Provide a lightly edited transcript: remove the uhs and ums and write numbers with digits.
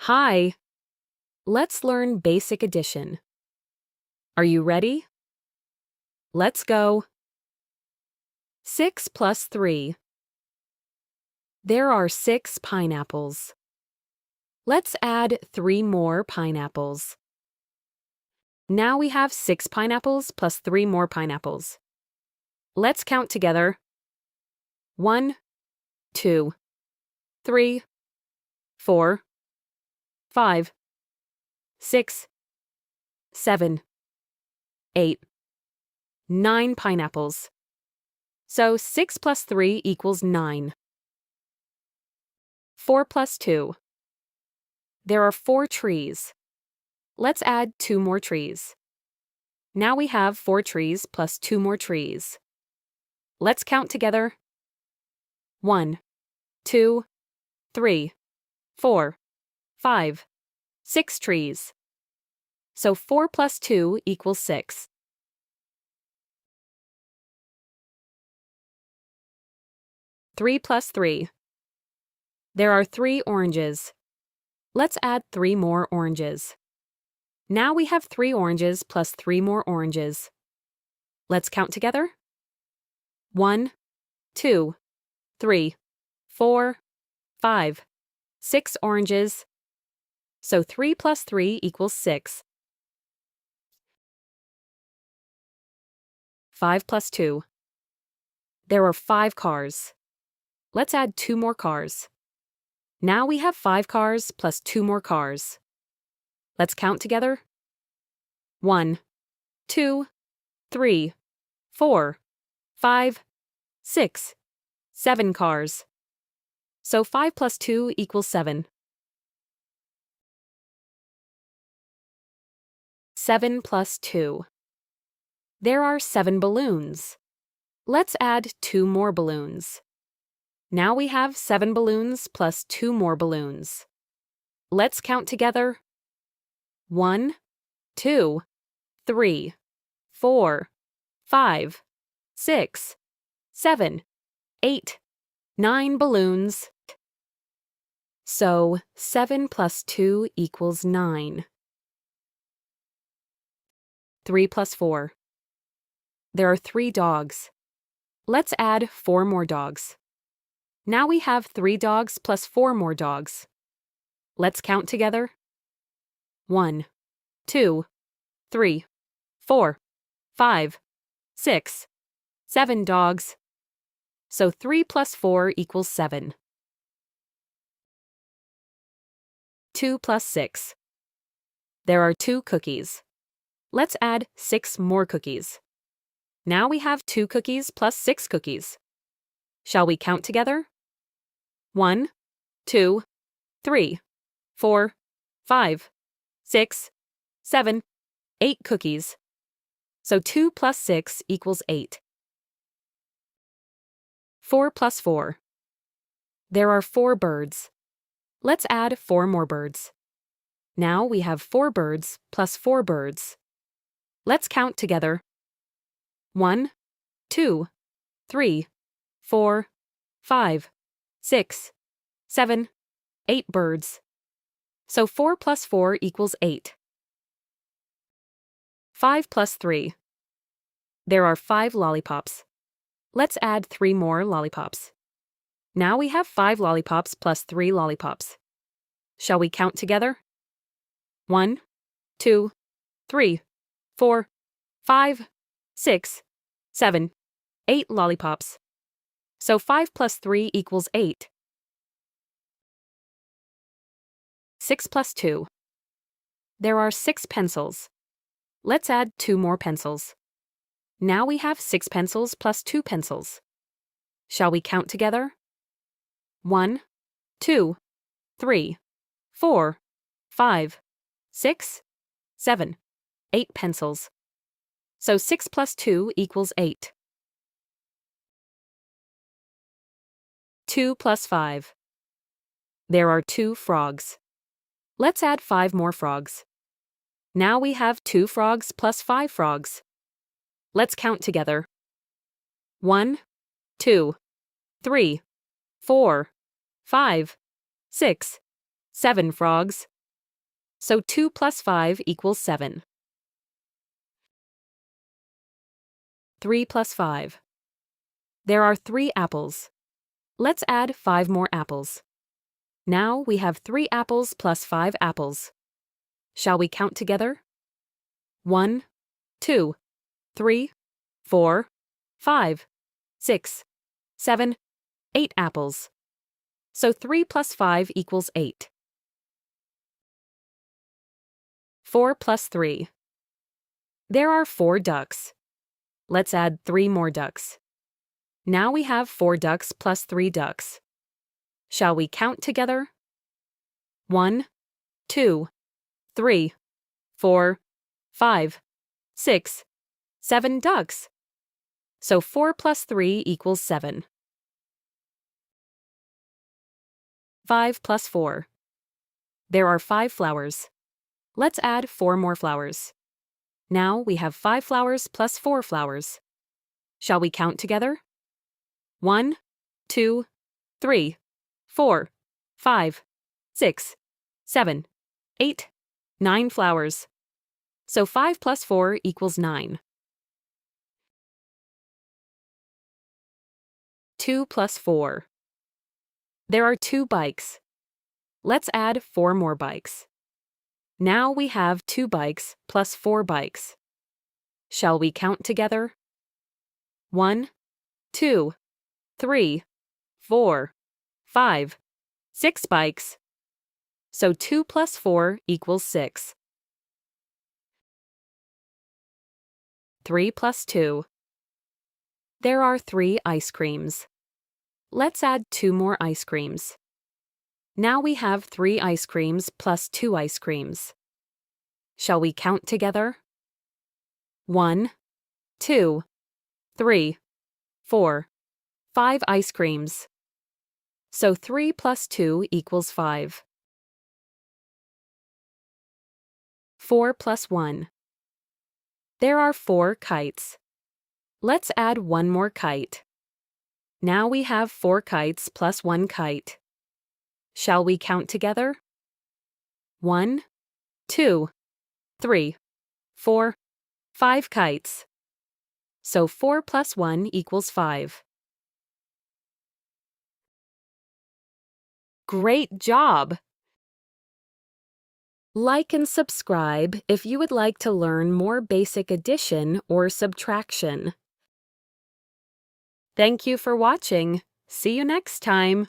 Hi, let's learn basic addition. Are you ready? Let's go. 6 plus 3. There are 6 pineapples. Let's add 3 more pineapples. Now we have 6 pineapples plus 3 more pineapples. Let's count together. 1, 2, 3, 4, 5, 6, 7, 8, 9 pineapples. So 6 plus 3 equals 9. 4 plus 2. There are 4 trees. Let's add 2 more trees. Now we have 4 trees plus 2 more trees. Let's count together. 1, 2, 3, 4, 5, 6 trees. So 4 plus 2 equals 6. 3 plus 3. There are 3 oranges. Let's add 3 more oranges. Now we have 3 oranges plus 3 more oranges. Let's count together. 1, 2, 3, 4, 5, 6 oranges. So 3 plus 3 equals 6. 5 plus 2. There are 5 cars. Let's add 2 more cars. Now we have 5 cars plus 2 more cars. Let's count together. 1, 2, 3, 4, 5, 6, 7 cars. So 5 plus 2 equals 7. 7 plus 2. There are 7 balloons. Let's add 2 more balloons. Now we have 7 balloons plus 2 more balloons. Let's count together. 1, 2, 3, 4, 5, 6, 7, 8, 9 balloons. So 7 plus 2 equals 9. 3 plus 4. There are 3 dogs. Let's add 4 more dogs. Now we have 3 dogs plus 4 more dogs. Let's count together. 1, 2, 3, 4, 5, 6, 7 dogs. So 3 plus 4 equals 7. 2 plus 6. There are 2 cookies. Let's add 6 more cookies. Now we have 2 cookies plus 6 cookies. Shall we count together? 1, 2, 3, 4, 5, 6, 7, 8 cookies. So 2 plus 6 equals 8. 4 plus 4. There are 4 birds. Let's add 4 more birds. Now we have 4 birds plus 4 birds. Let's count together. 1, 2, 3, 4, 5, 6, 7, 8 birds. So 4 plus 4 equals 8. 5 plus 3. There are 5 lollipops. Let's add 3 more lollipops. Now we have 5 lollipops plus 3 lollipops. Shall we count together? 1, 2, 3, 4, 5, 6, 7, 8 lollipops. So 5 plus 3 equals 8. 6 plus 2. There are 6 pencils. Let's add 2 more pencils. Now we have 6 pencils plus 2 pencils. Shall we count together? 1, 2, 3, 4, 5, 6, 7, 8 pencils. So 6 plus 2 equals 8. 2 plus 5. There are 2 frogs. Let's add 5 more frogs. Now we have 2 frogs plus 5 frogs. Let's count together. 1, 2, 3, 4, 5, 6, 7 frogs. So 2 plus 5 equals 7. 3 plus 5. There are 3 apples. Let's add 5 more apples. Now we have 3 apples plus 5 apples. Shall we count together? 1, 2, 3, 4, 5, 6, 7, 8 apples. So 3 plus 5 equals 8. 4 plus 3. There are 4 ducks. Let's add 3 more ducks. Now we have 4 ducks plus 3 ducks. Shall we count together? 1, 2, 3, 4, 5, 6, 7 ducks. So 4 plus 3 equals 7. 5 plus 4. There are 5 flowers. Let's add 4 more flowers. Now we have 5 flowers plus 4 flowers. Shall we count together? 1, 2, 3, 4, 5, 6, 7, 8, 9 flowers. So 5 plus 4 equals 9. 2 plus 4. There are 2 bikes. Let's add 4 more bikes. Now we have 2 bikes plus 4 bikes. Shall we count together? 1, 2, 3, 4, 5, 6 bikes. So 2 plus 4 equals 6. 3 plus 2. There are 3 ice creams. Let's add 2 more ice creams. Now we have 3 ice creams plus 2 ice creams. Shall we count together? 1, 2, 3, 4, 5 ice creams. So 3 plus 2 equals 5. 4 plus 1. There are 4 kites. Let's add 1 more kite. Now we have 4 kites plus 1 kite. Shall we count together? 1, 2, 3, 4, 5 kites. So 4 plus 1 equals 5. Great job! Like and subscribe if you would like to learn more basic addition or subtraction. Thank you for watching. See you next time.